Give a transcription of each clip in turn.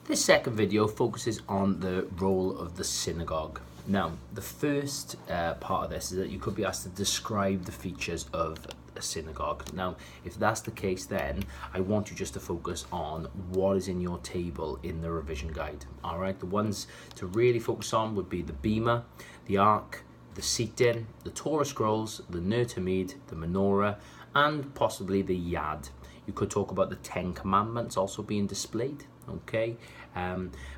This second video focuses on the role of the synagogue. Now, the first part of this is that you could be asked to describe the features of a synagogue. Now, if that's the case, then I want you just to focus on what is in your table in the revision guide. All right, the ones to really focus on would be the bema, the ark, the seating, the Torah scrolls, the Ner Tamid, the menorah, and possibly the yad. You could talk about the 10 commandments also being displayed, okay?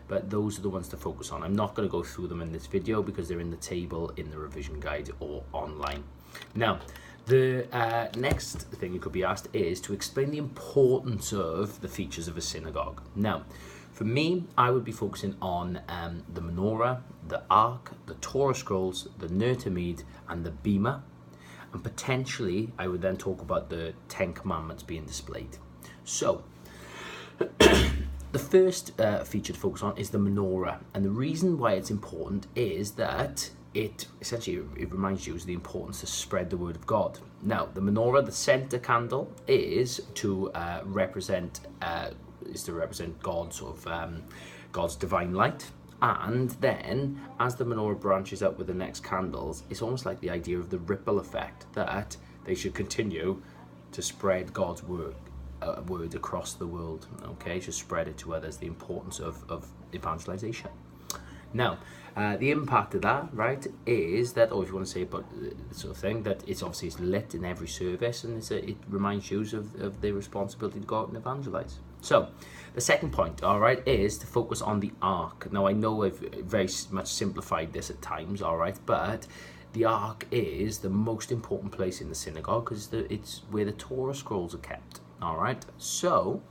But those are the ones to focus on. I'm not going to go through them in this video because they're in the table in the revision guide or online. Now, the next thing you could be asked is to explain the importance of the features of a synagogue. Now, for me, I would be focusing on the menorah, the ark, the Torah scrolls, the Ner Tamid, and the bema. And potentially, I would then talk about the 10 commandments being displayed. So, the first feature to focus on is the menorah. And the reason why it's important is that it reminds you of the importance to spread the word of God. Now, the menorah, the center candle, is to represent God's God's divine light. And then, as the menorah branches out with the next candles, it's almost like the idea of the ripple effect, that they should continue to spread God's word across the world. Okay, should spread it to others. The importance of evangelization. Now, the impact of that, right, is that, or if you want to say about the sort of thing, that it's lit in every service, and it reminds you of the responsibility to go out and evangelize. So, the second point, all right, is to focus on the ark. Now, I know I've very much simplified this at times, all right, but the ark is the most important place in the synagogue because it's where the Torah scrolls are kept, all right? So,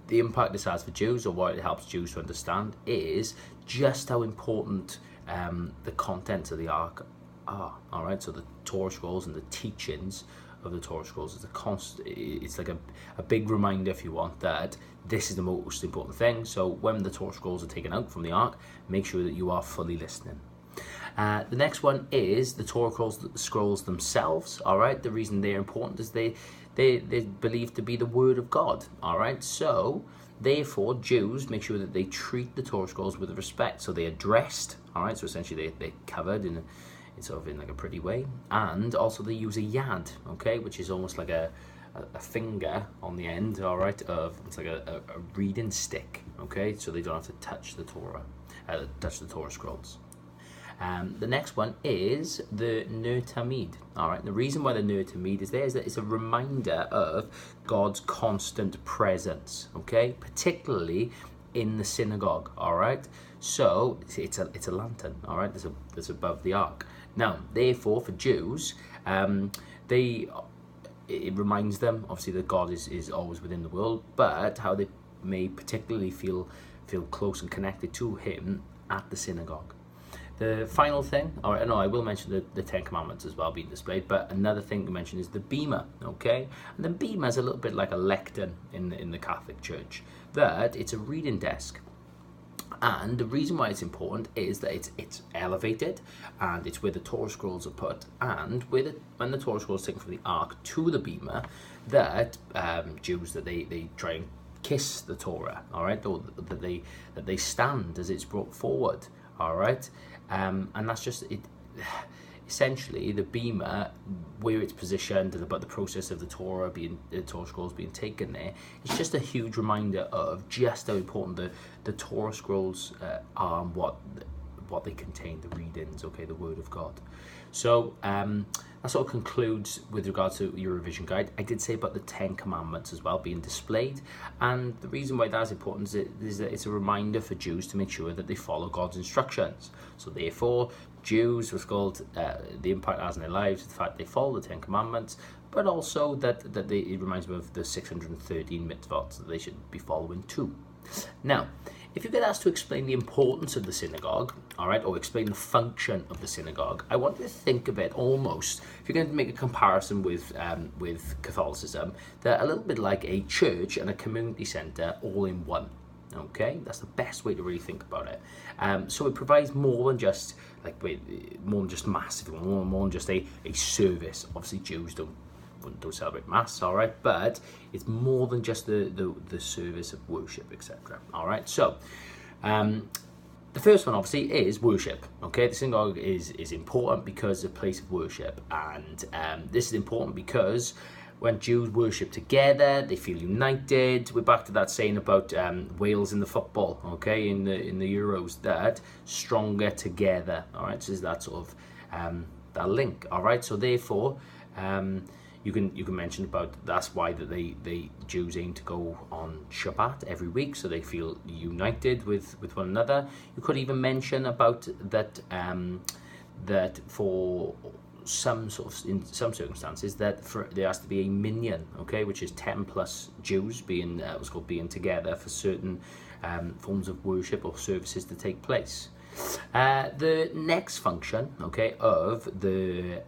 the impact this has for Jews, or what it helps Jews to understand, is just how important the contents of the ark are, all right? So, the Torah scrolls and the teachings of the Torah scrolls is it's like a big reminder, if you want, that this is the most important thing. So when the Torah scrolls are taken out from the ark, make sure that you are fully listening. The next one is the Torah scrolls themselves, all right? The reason they're important is they're believed to be the word of God, all right? So therefore, Jews make sure that they treat the Torah scrolls with respect. So they are dressed, all right? So essentially they're covered in like a pretty way, and also they use a yad, okay, which is almost like a finger on the end, all right, it's like a reading stick, okay, so they don't have to touch the Torah scrolls. The next one is the Ner Tamid, all right. The reason why the Ner Tamid is there is that it's a reminder of God's constant presence, okay, particularly in the synagogue, all right. So it's a lantern, all right, that's above the ark. Now, therefore, for Jews, it reminds them, obviously, that God is always within the world, but how they may particularly feel close and connected to Him at the synagogue. The final thing, I will mention the 10 commandments as well being displayed, but another thing to mention is the bema, okay? And the bema is a little bit like a lectern in the Catholic Church, that it's a reading desk. And the reason why it's important is that it's elevated, and it's where the Torah scrolls are put, and when the Torah scrolls are taken from the ark to the bema, that Jews, that they try and kiss the Torah, all right, or that they stand as it's brought forward, all right, and that's just it. Essentially, the bema, where it's positioned, and about the process of the Torah scrolls being taken there, it's just a huge reminder of just how important the Torah scrolls are, and what they contain, the readings, okay, the Word of God. So that sort of concludes with regards to your revision guide. I did say about the 10 commandments as well being displayed, and the reason why that's important is that it's a reminder for Jews to make sure that they follow God's instructions. So therefore, Jews was called the impact it has in their lives, the fact they follow the 10 commandments, but also that it reminds them of the 613 mitzvot that they should be following too. Now, if you get asked to explain the importance of the synagogue, all right, or explain the function of the synagogue, I want you to think of it almost, if you're going to make a comparison with Catholicism, they're a little bit like a church and a community centre all in one. Okay, that's the best way to really think about it. So it provides more than just massive, more than just a service. Obviously, Jews don't don't celebrate mass, all right, but it's more than just the service of worship, etc. All right, so the first one obviously is worship. Okay, the synagogue is important because it's a place of worship, and this is important because when Jews worship together, they feel united. We're back to that saying about Wales in the football, okay, in the Euros, that stronger together. All right, so there's that sort of that link. All right, so therefore, you can mention about that's why that they Jews aim to go on Shabbat every week, so they feel united with one another. You could even mention about that that for some sort of, in some circumstances, that there has to be a minyan, okay, which is 10 plus Jews being what's called being together for certain forms of worship or services to take place. The next function, okay, of the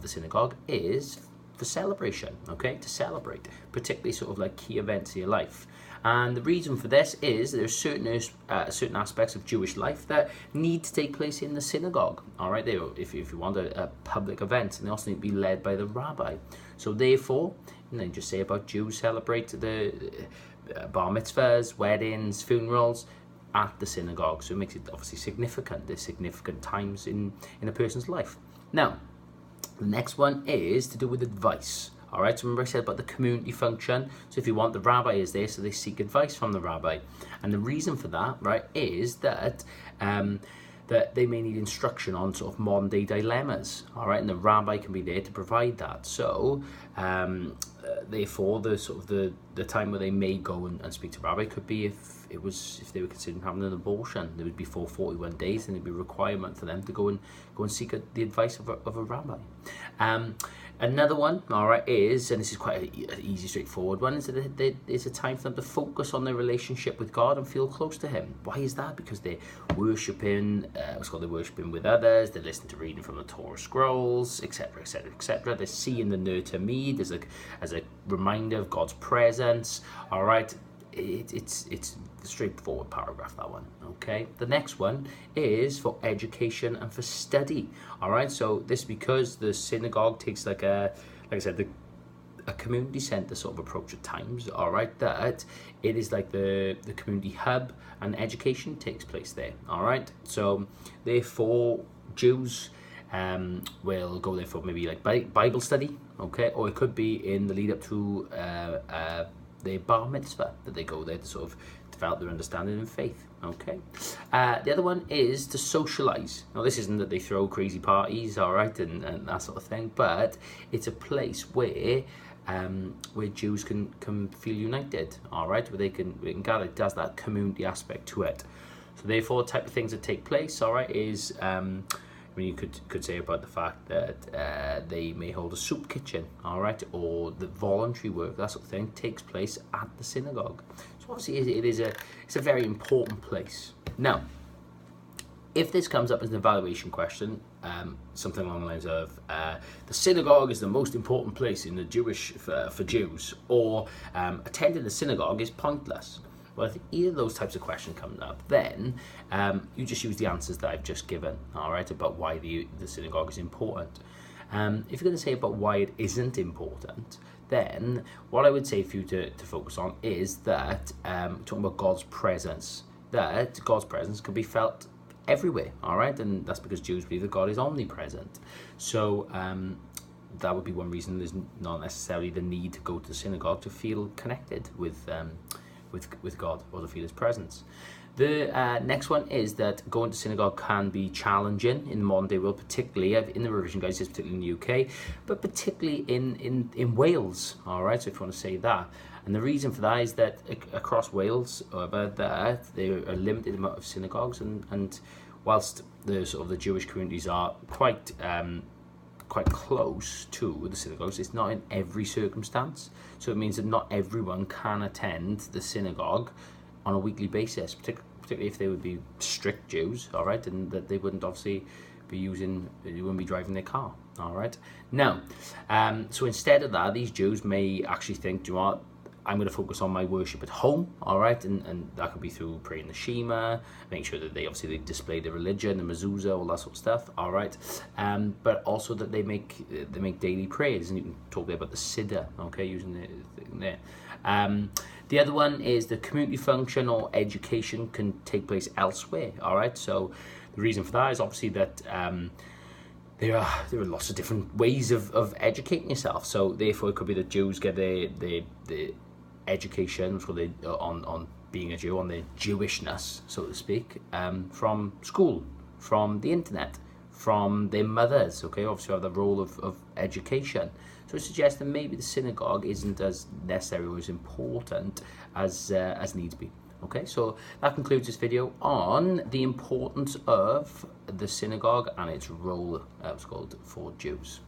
synagogue is for celebration, okay, to celebrate, particularly sort of like key events in your life. And the reason for this is there's certain aspects of Jewish life that need to take place in the synagogue. All right, if you want a public event, and they also need to be led by the rabbi. So therefore, and then just say about Jews celebrate the bar mitzvahs, weddings, funerals at the synagogue. So it makes it obviously significant. There's significant times in a person's life. Now, the next one is to do with advice. All right, so remember I said about the community function. So if you want, the rabbi is there, so they seek advice from the rabbi. And the reason for that, right, is that that they may need instruction on sort of modern day dilemmas. All right, and the rabbi can be there to provide that. So therefore, the time where they may go and speak to rabbi could be if they were considering having an abortion. There would be 41 days, and there'd be a requirement for them to go and seek the advice of a rabbi. Another one, all right, is, and this is quite an easy, straightforward one, is that it's a time for them to focus on their relationship with God and feel close to Him. Why is that? Because they're worshiping, they're worshiping with others, they're listening to reading from the Torah scrolls, etc., etc., etc. They're seeing the Ner Tamid as a reminder of God's presence, all right. It's a straightforward paragraph, that one, okay. The next one is for education and for study, all right. So this, because the synagogue takes like I said, a community centre sort of approach at times, all right, that it is like the community hub, and education takes place there, all right. So therefore, Jews will go there for maybe like Bible study, okay, or it could be in the lead up to their bar mitzvah, that they go there to sort of develop their understanding and faith, okay. The other one is to socialize. Now, this isn't that they throw crazy parties, all right, and that sort of thing, but it's a place where Jews can feel united, all right, where they can gather. It does that community aspect to it. So therefore, the type of things that take place, all right, is you could say about the fact that they may hold a soup kitchen, all right, or the voluntary work, that sort of thing, takes place at the synagogue. So obviously it's a very important place. Now, if this comes up as an evaluation question, something along the lines of the synagogue is the most important place in the Jewish for Jews, or attending the synagogue is pointless. Well, if either of those types of questions come up, then you just use the answers that I've just given, all right, about why the synagogue is important. If you're going to say about why it isn't important, then what I would say for you to focus on is that talking about God's presence, that God's presence can be felt everywhere, all right, and that's because Jews believe that God is omnipresent. So that would be one reason there's not necessarily the need to go to the synagogue to feel connected with God or to feel His presence. The next one is that going to synagogue can be challenging in the modern day world, particularly in the revision guides, particularly in the UK, but particularly in Wales. All right, so if you want to say that, and the reason for that is that across Wales, however, that there are a limited amount of synagogues, and whilst the Jewish communities are quite close to the synagogues, it's not in every circumstance. So it means that not everyone can attend the synagogue on a weekly basis, particularly if they would be strict Jews, all right, and that they wouldn't obviously be wouldn't be driving their car, all right. Now, so instead of that, these Jews may actually think, do you know what, I'm going to focus on my worship at home, all right, and that could be through praying the Shema, make sure that they display their religion, the mezuzah, all that sort of stuff, all right, but also that they make daily prayers, and you can talk a bit about the siddur, okay, using the thing there. The other one is the community function or education can take place elsewhere, all right. So the reason for that is obviously that there are lots of different ways of educating yourself. So therefore, it could be that Jews get the education on being a Jew, on their Jewishness, so to speak, from school, from the internet, from their mothers. Okay, obviously, have the role of education. So it suggests that maybe the synagogue isn't as necessary or as important as needs be. Okay, so that concludes this video on the importance of the synagogue and its role, for Jews.